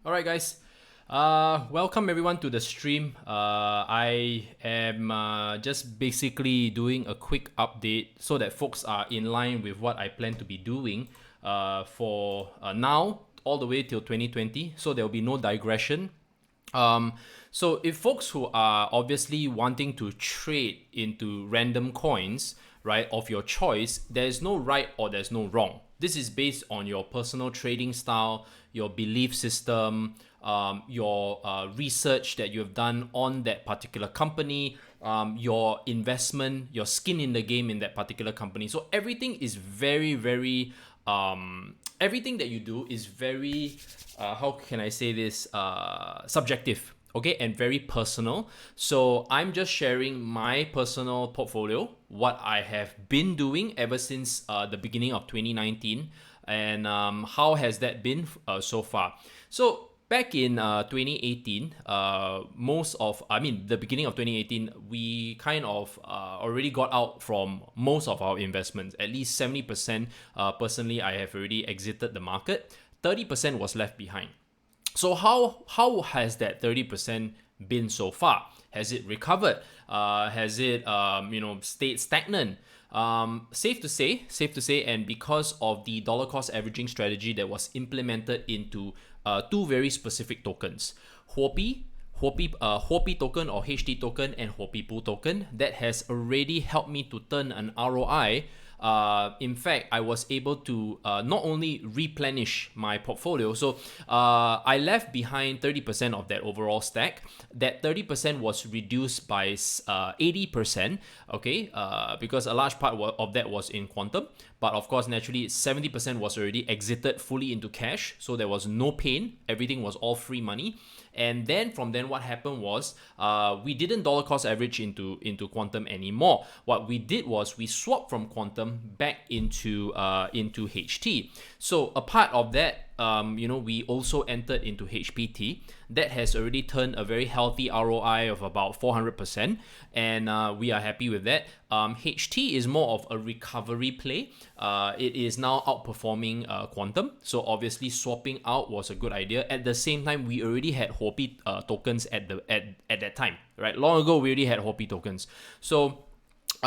All right, guys. Welcome everyone to the stream. I am just basically doing a quick update so that folks are in line with what I plan to be doing for now all the way till 2020. So there will be no digression. Um, so if folks who are obviously wanting to trade into random coins, right, of your choice, there is no right or there's no wrong. This is based on your personal trading style, your belief system, your research that you have done on that particular company, your investment, your skin in the game in that particular company. So everything is very, everything that you do is very, how can I say this, subjective, okay, and very personal. So I'm just sharing my personal portfolio, what I have been doing ever since the beginning of 2019, and how has that been so far. So back in 2018, the beginning of 2018, we kind of already got out from most of our investments. At least 70%, personally, I have already exited the market. 30% was left behind. So how has that 30% been so far? Has it recovered? Has it stayed stagnant? Safe to say, and because of the dollar cost averaging strategy that was implemented into two very specific tokens, Huopi token or HT token and Huopi Pool token, that has already helped me to turn an ROI. In fact, I was able to not only replenish my portfolio, so I left behind 30% of that overall stack. That 30% was reduced by 80%, okay, because a large part of that was in quantum. But of course, naturally, 70% was already exited fully into cash, so there was no pain. Everything was all free money. And then from then, what happened was we didn't dollar cost average into quantum anymore. What we did was we swapped from quantum back into HT. So a part of that, we also entered into HPT. That has already turned a very healthy ROI of about 400%, and we are happy with that. HT is more of a recovery play. It is now outperforming quantum, so obviously swapping out was a good idea. At the same time, we already had Huopi tokens at that time, right? Long ago, we already had Huopi tokens. So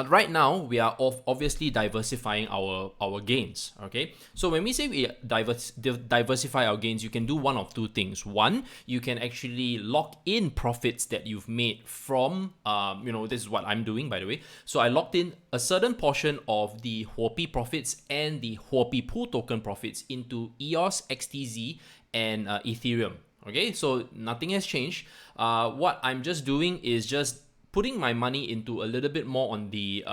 right now, we are obviously diversifying our gains. Okay, so when we say we diversify our gains, you can do one of two things. One, you can actually lock in profits that you've made from this is what I'm doing, by the way. So I locked in a certain portion of the Huopi profits and the Huopi Pool token profits into EOS, XTZ, and Ethereum. Okay, so nothing has changed. What I'm just doing is just putting my money into a little bit more on the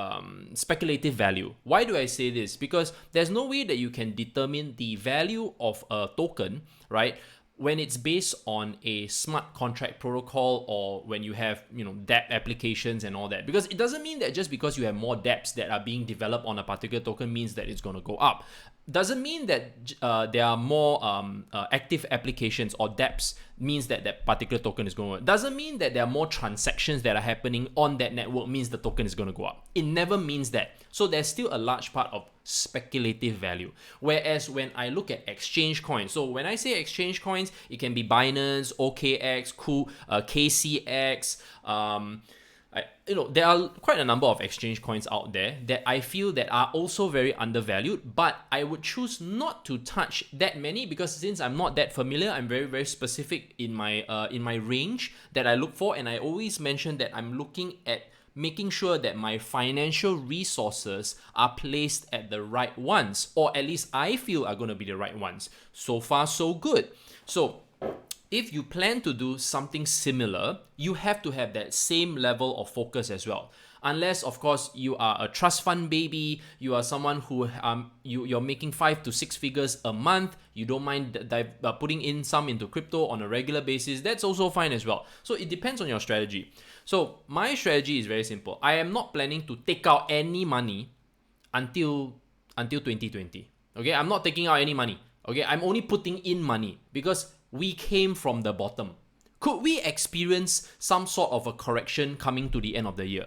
speculative value. Why do I say this? Because there's no way that you can determine the value of a token, right, when it's based on a smart contract protocol, or when you have dApp applications and all that. Because it doesn't mean that just because you have more dApps that are being developed on a particular token means that it's going to go up. Doesn't mean that there are more active applications or dApps means that that particular token is going to go up. Doesn't mean that there are more transactions that are happening on that network means the token is going to go up. It never means that. So there's still a large part of speculative value. Whereas when I look at exchange coins, so when I say exchange coins, it can be Binance, OKX, KCX, there are quite a number of exchange coins out there that I feel that are also very undervalued, but I would choose not to touch that many because since I'm not that familiar, I'm very specific in my range that I look for, and I always mention that I'm looking at making sure that my financial resources are placed at the right ones, or at least I feel are going to be the right ones. So far, so good. So if you plan to do something similar, you have to have that same level of focus as well. Unless, of course, you are a trust fund baby, you are someone who you're making 5 to 6 figures a month, you don't mind putting in some into crypto on a regular basis, that's also fine as well. So it depends on your strategy. So my strategy is very simple. I am not planning to take out any money until 2020. Okay, I'm not taking out any money. Okay, I'm only putting in money because we came from the bottom. Could we experience some sort of a correction coming to the end of the year?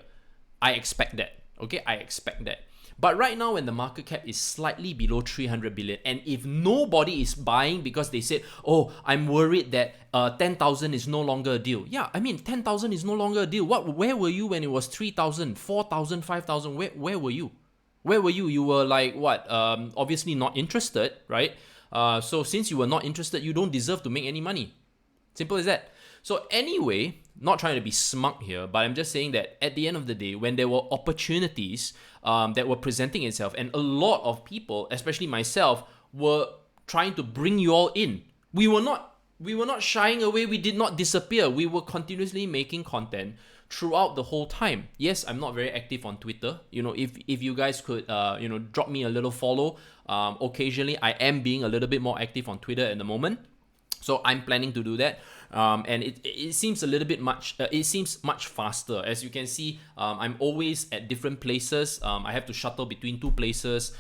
I expect that. Okay, I expect that. But right now, when the market cap is slightly below 300 billion, and if nobody is buying because they said, oh, I'm worried that 10,000 is no longer a deal. Yeah, I mean, 10,000 is no longer a deal. Where were you when it was 3,000, 4,000, 5,000? Where were you? Where were you? You were like, what? Obviously not interested, right? So since you were not interested, you don't deserve to make any money. Simple as that. So anyway, not trying to be smug here, but I'm just saying that at the end of the day, when there were opportunities that were presenting itself, and a lot of people, especially myself, were trying to bring you all in. We were not shying away. We did not disappear. We were continuously making content throughout the whole time. Yes, I'm not very active on Twitter. If you guys could drop me a little follow. Occasionally, I am being a little bit more active on Twitter at the moment. So I'm planning to do that, and it seems a little bit much. It seems much faster. As you can see, I'm always at different places. I have to shuttle between two places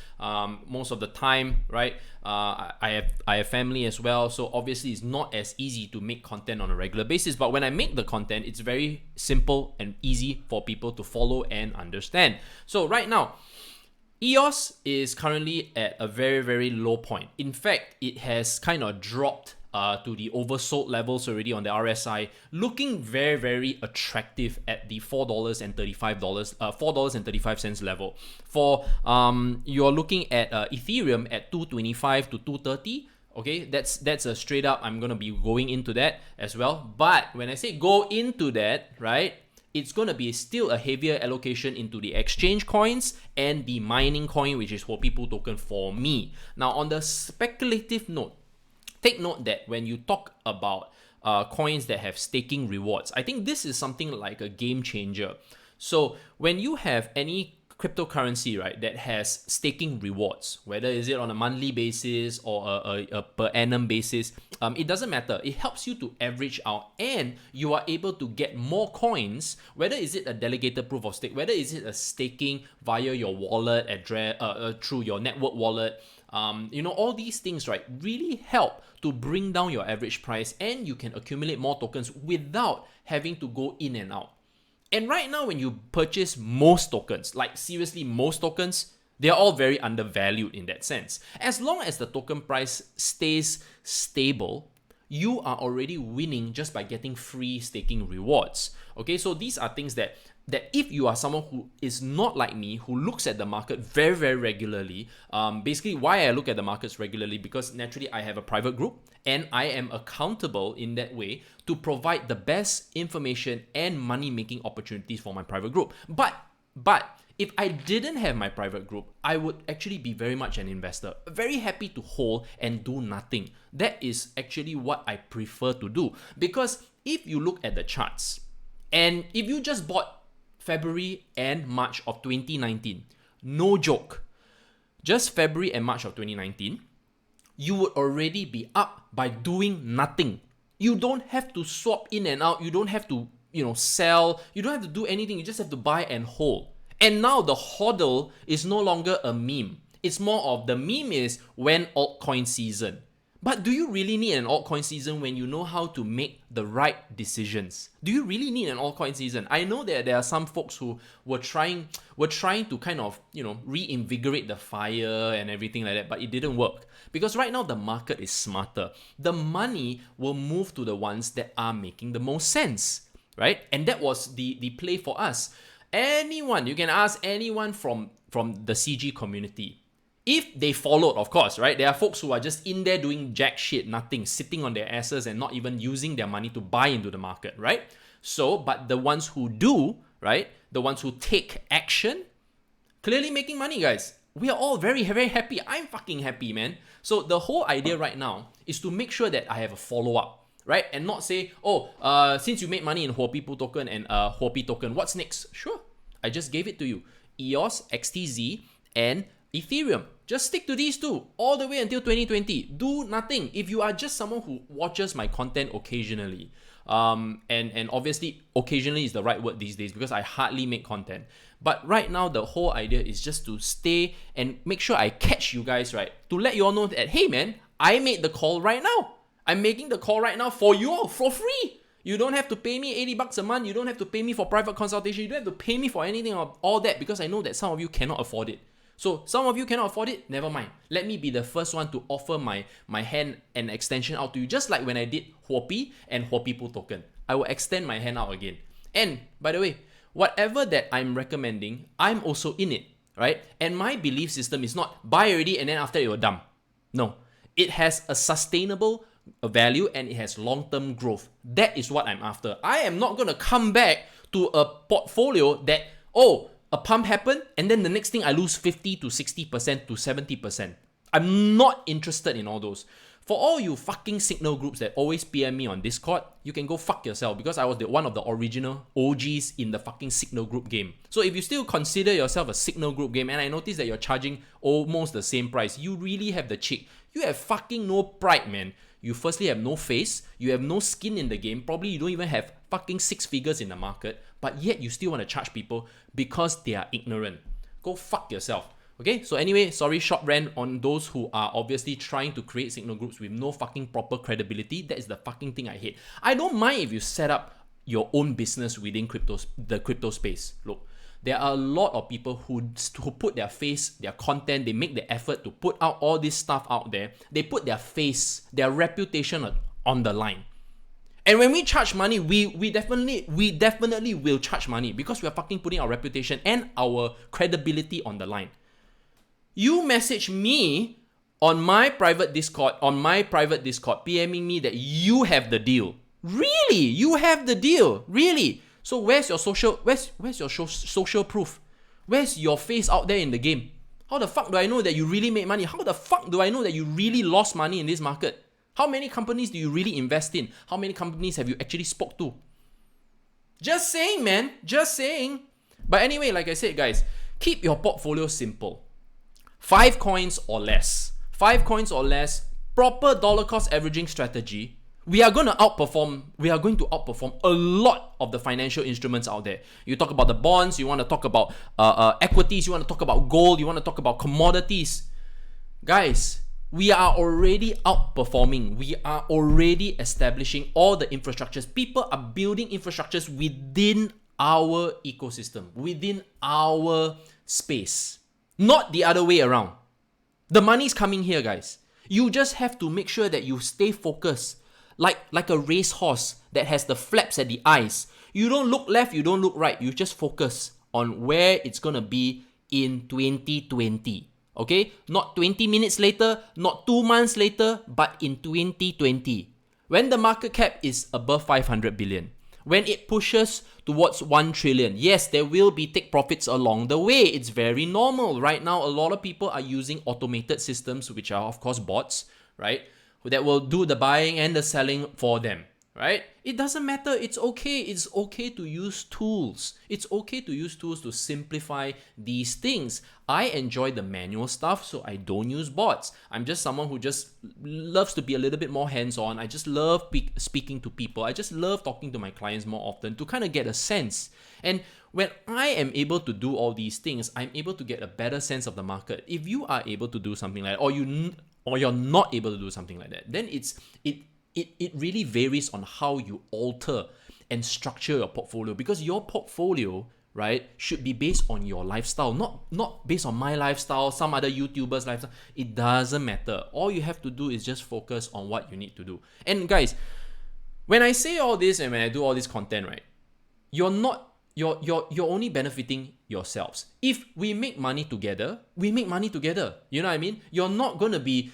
most of the time, right? I have family as well, so obviously it's not as easy to make content on a regular basis. But when I make the content, it's very simple and easy for people to follow and understand. So right now, EOS is currently at a very, very low point. In fact, it has kind of dropped to the oversold levels already on the RSI, looking very, very attractive at the $4.35 level. For you're looking at Ethereum at 225 to 230. Okay, that's a straight up. I'm gonna be going into that as well. But when I say go into that, right, it's going to be still a heavier allocation into the exchange coins and the mining coin, which is Hopi Pool token for me. Now, on the speculative note, take note that when you talk about coins that have staking rewards, I think this is something like a game changer. So when you have any cryptocurrency, right, that has staking rewards, whether is it on a monthly basis or a per annum basis, it doesn't matter. It helps you to average out, and you are able to get more coins, whether is it a delegated proof of stake, whether is it a staking via your wallet address, through your network wallet. All these things, right, really help to bring down your average price, and you can accumulate more tokens without having to go in and out. And right now, when you purchase most tokens, like seriously most tokens, they are all very undervalued in that sense. As long as the token price stays stable, you are already winning just by getting free staking rewards. Okay, so these are things that if you are someone who is not like me, who looks at the market very, very regularly, basically why I look at the markets regularly, because naturally I have a private group and I am accountable in that way to provide the best information and money-making opportunities for my private group. But if I didn't have my private group, I would actually be very much an investor, very happy to hold and do nothing. That is actually what I prefer to do, because if you look at the charts, and if you just bought February and March of 2019, no joke, just February and March of 2019, you would already be up by doing nothing. You don't have to swap in and out. You don't have to, sell. You don't have to do anything. You just have to buy and hold. And now the hodl is no longer a meme. It's more of the meme is when altcoin season. But do you really need an altcoin season when you know how to make the right decisions? Do you really need an altcoin season? I know that there are some folks who were trying to kind of, reinvigorate the fire and everything like that, but it didn't work. Because right now the market is smarter. The money will move to the ones that are making the most sense, right? And that was the play for us. Anyone, you can ask anyone from the CG community. If they followed, of course, right? There are folks who are just in there doing jack shit, nothing, sitting on their asses and not even using their money to buy into the market, right? So, but the ones who do, right? The ones who take action, clearly making money, guys. We are all very, very happy. I'm fucking happy, man. So the whole idea right now is to make sure that I have a follow-up, right? And not say, since you made money in Hopi Pool token and Hopi token, what's next? Sure, I just gave it to you. EOS, XTZ, and Ethereum. Just stick to these two all the way until 2020. Do nothing. If you are just someone who watches my content occasionally, and obviously occasionally is the right word these days because I hardly make content. But right now the whole idea is just to stay and make sure I catch you guys, right? To let you all know that, hey man, I made the call right now. I'm making the call right now for you all for free. You don't have to pay me $80 a month. You don't have to pay me for private consultation. You don't have to pay me for anything of all that because I know that some of you cannot afford it. So some of you cannot afford it, never mind. Let me be the first one to offer my hand and extension out to you, just like when I did Huopi and Huopi Pro token. I will extend my hand out again. And by the way, whatever that I'm recommending, I'm also in it, right? And my belief system is not buy already and then after it will dump. No, it has a sustainable value and it has long-term growth. That is what I'm after. I am not going to come back to a portfolio that, a pump happened and then the next thing I lose 50 to 60% to 70%. I'm not interested in all those. For all you fucking signal groups that always PM me on Discord, you can go fuck yourself because I was one of the original OGs in the fucking signal group game. So if you still consider yourself a signal group game and I notice that you're charging almost the same price, you really have the cheek. You have fucking no pride, man. You firstly have no face, you have no skin in the game, probably you don't even have fucking 6 figures in the market, but yet you still want to charge people because they are ignorant. Go fuck yourself. Okay, so anyway, sorry, short rant on those who are obviously trying to create signal groups with no fucking proper credibility. That is the fucking thing I hate. I don't mind if you set up your own business within the crypto space. Look, there are a lot of people who put their face, their content, they make the effort to put out all this stuff out there. They put their face, their reputation on the line. And when we charge money, we definitely will charge money because we are fucking putting our reputation and our credibility on the line. You message me on my private Discord, PMing me that you have the deal. Really? You have the deal? Really? So where's your social proof? Where's your face out there in the game? How the fuck do I know that you really made money? How the fuck do I know that you really lost money in this market? How many companies do you really invest in? How many companies have you actually spoke to? Just saying, man. Just saying. But anyway, like I said, guys, keep your portfolio simple. 5 coins or less. 5 coins or less. Proper dollar cost averaging strategy. We are going to outperform a lot of the financial instruments out there. You talk about the bonds, you want to talk about equities, you want to talk about gold, you want to talk about commodities. Guys, we are already outperforming. We are already establishing all the infrastructures. People are building infrastructures within our ecosystem, within our space. Not the other way around. The money's coming here, guys. You just have to make sure that you stay focused. Like a racehorse that has the flaps at the eyes. You don't look left, you don't look right. You just focus on where it's going to be in 2020. Okay? Not 20 minutes later, not 2 months later, but in 2020. When the market cap is above 500 billion. When it pushes towards 1 trillion. Yes, there will be take profits along the way. It's very normal. Right now, a lot of people are using automated systems, which are of course bots, right? That will do the buying and the selling for them, right? It doesn't matter. It's okay. It's okay to use tools. It's okay to use tools to simplify these things. I enjoy the manual stuff, so I don't use bots. I'm just someone who just loves to be a little bit more hands-on. I just love speaking to people. I just love talking to my clients more often to kind of get a sense. And when I am able to do all these things, I'm able to get a better sense of the market. If you are able to do something like that, or you're not able to do something like that, then it really varies on how you alter and structure your portfolio, because your portfolio, right, should be based on your lifestyle, not based on my lifestyle, some other YouTuber's lifestyle. It doesn't matter. All you have to do is just focus on what you need to do. And guys, when I say all this and when I do all this content, right, you're only benefiting yourselves. If we make money together, we make money together. You know what I mean? You're not gonna be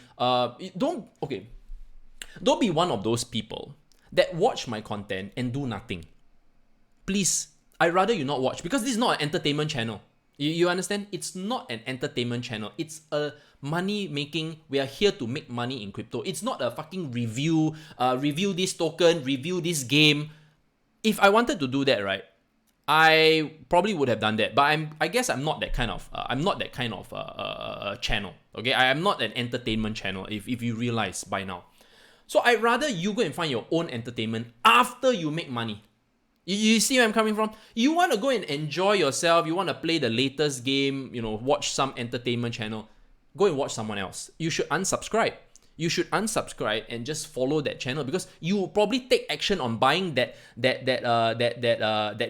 don't be one of those people that watch my content and do nothing. Please, I'd rather you not watch, because this is not an entertainment channel. You understand? It's not an entertainment channel. It's a money making. We are here to make money in crypto. It's not a fucking review this token, review this game. If I wanted to do that, right, I probably would have done that, but I guess I'm not that kind of channel. Okay, I am not an entertainment channel. If you realize by now, so I'd rather you go and find your own entertainment after you make money. You see where I'm coming from? You want to go and enjoy yourself. You want to play the latest game. Watch some entertainment channel. Go and watch someone else. You should unsubscribe. You should unsubscribe and just follow that channel, because you will probably take action on buying that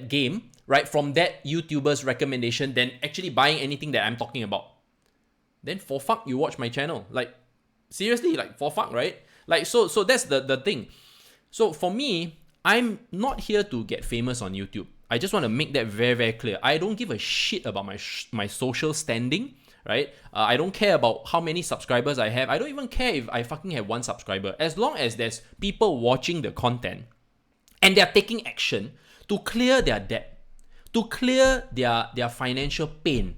game, right, from that YouTuber's recommendation than actually buying anything that I'm talking about. then for fuck you watch my channel. Like, seriously, like for fuck, right? Like, so that's the thing. So for me, I'm not here to get famous on YouTube. I just want to make that very, very clear. I don't give a shit about my social standing, right? I don't care about how many subscribers I have. I don't even care if I fucking have 1 subscriber. As long as there's people watching the content and they're taking action to clear their debt, to clear their financial pain.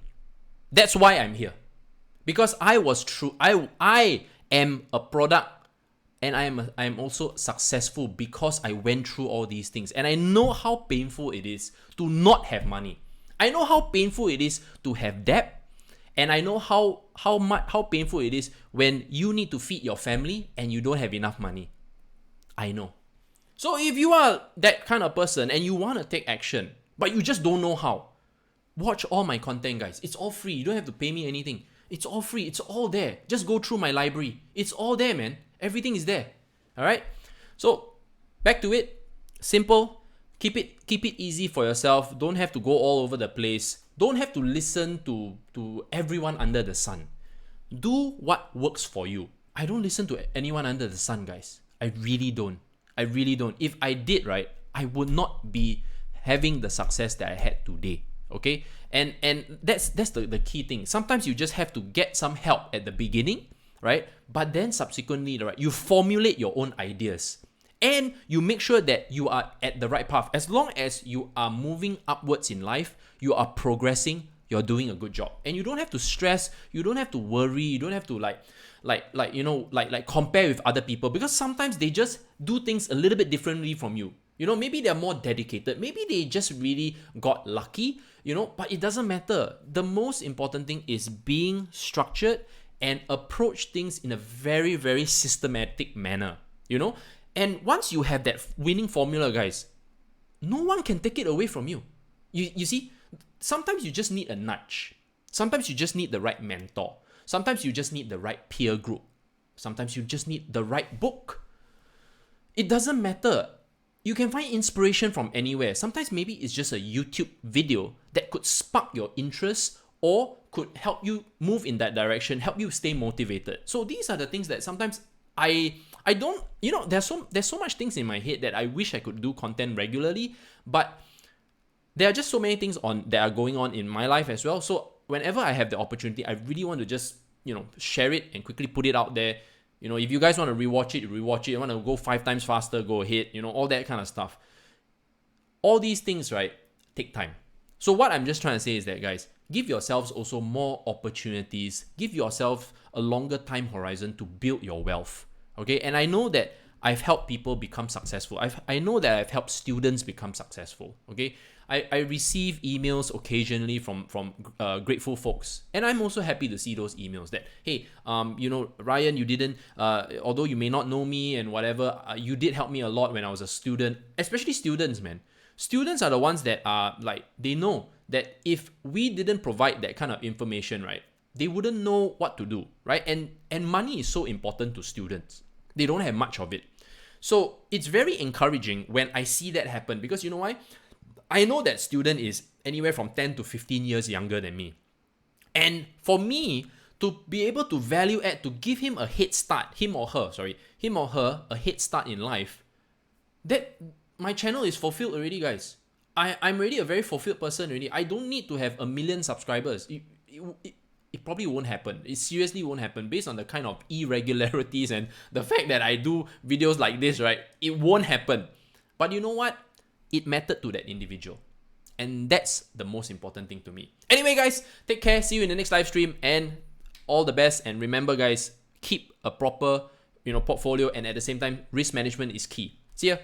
That's why I'm here. Because I am a product, and I am also successful because I went through all these things. And I know how painful it is to not have money. I know how painful it is to have debt. And I know how painful it is when you need to feed your family and you don't have enough money. I know. So if you are that kind of person and you want to take action, but you just don't know how, watch all my content, guys. It's all free. You don't have to pay me anything. It's all free. It's all there. Just go through my library. It's all there, man. Everything is there. All right? So, back to it. Simple. Keep it easy for yourself. Don't have to go all over the place. Don't have to listen to everyone under the sun. Do what works for you. I don't listen to anyone under the sun, guys. I really don't. If I did, right, I would not be having the success that I had today. Okay? And that's the key thing. Sometimes you just have to get some help at the beginning, right? But then subsequently, right, you formulate your own ideas. And you make sure that you are at the right path. As long as you are moving upwards in life, you are progressing, you're doing a good job. And you don't have to stress, you don't have to worry, you don't have to like compare with other people, because sometimes they just do things a little bit differently from you. You know, maybe they're more dedicated, maybe they just really got lucky, you know, but it doesn't matter. The most important thing is being structured and approach things in a very, very systematic manner, you know? And once you have that winning formula, guys, no one can take it away from you. You see, sometimes you just need a nudge. Sometimes you just need the right mentor. Sometimes you just need the right peer group. Sometimes you just need the right book. It doesn't matter. You can find inspiration from anywhere. Sometimes maybe it's just a YouTube video that could spark your interest or could help you move in that direction, help you stay motivated. So these are the things that sometimes I don't, you know, there's so much things in my head that I wish I could do content regularly, but there are just so many things that are going on in my life as well. So whenever I have the opportunity, I really want to just, you know, share it and quickly put it out there. You know, if you guys want to rewatch it, rewatch it. You want to go 5 times faster, go ahead. You know, all that kind of stuff. All these things, right, take time. So what I'm just trying to say is that, guys, give yourselves also more opportunities. Give yourself a longer time horizon to build your wealth. Okay, and I know that I've helped people become successful. I know that I've helped students become successful. Okay, I receive emails occasionally from grateful folks, and I'm also happy to see those emails that, hey, you know, Ryan, you didn't, although you may not know me and whatever, you did help me a lot when I was a student. Especially students, man. Students are the ones that are like, they know that if we didn't provide that kind of information, right, they wouldn't know what to do, right? And money is so important to students. They don't have much of it. So it's very encouraging when I see that happen, because you know why? I know that student is anywhere from 10 to 15 years younger than me. And for me to be able to value add, to give him a head start, him or her, a head start in life, that my channel is fulfilled already, guys. I'm already a very fulfilled person already. I don't need to have 1 million subscribers. It probably won't happen. It seriously won't happen based on the kind of irregularities and the fact that I do videos like this, right? It won't happen. But you know what? It mattered to that individual. And that's the most important thing to me. Anyway, guys, take care. See you in the next live stream and all the best. And remember, guys, keep a proper, portfolio, and at the same time, risk management is key. See ya.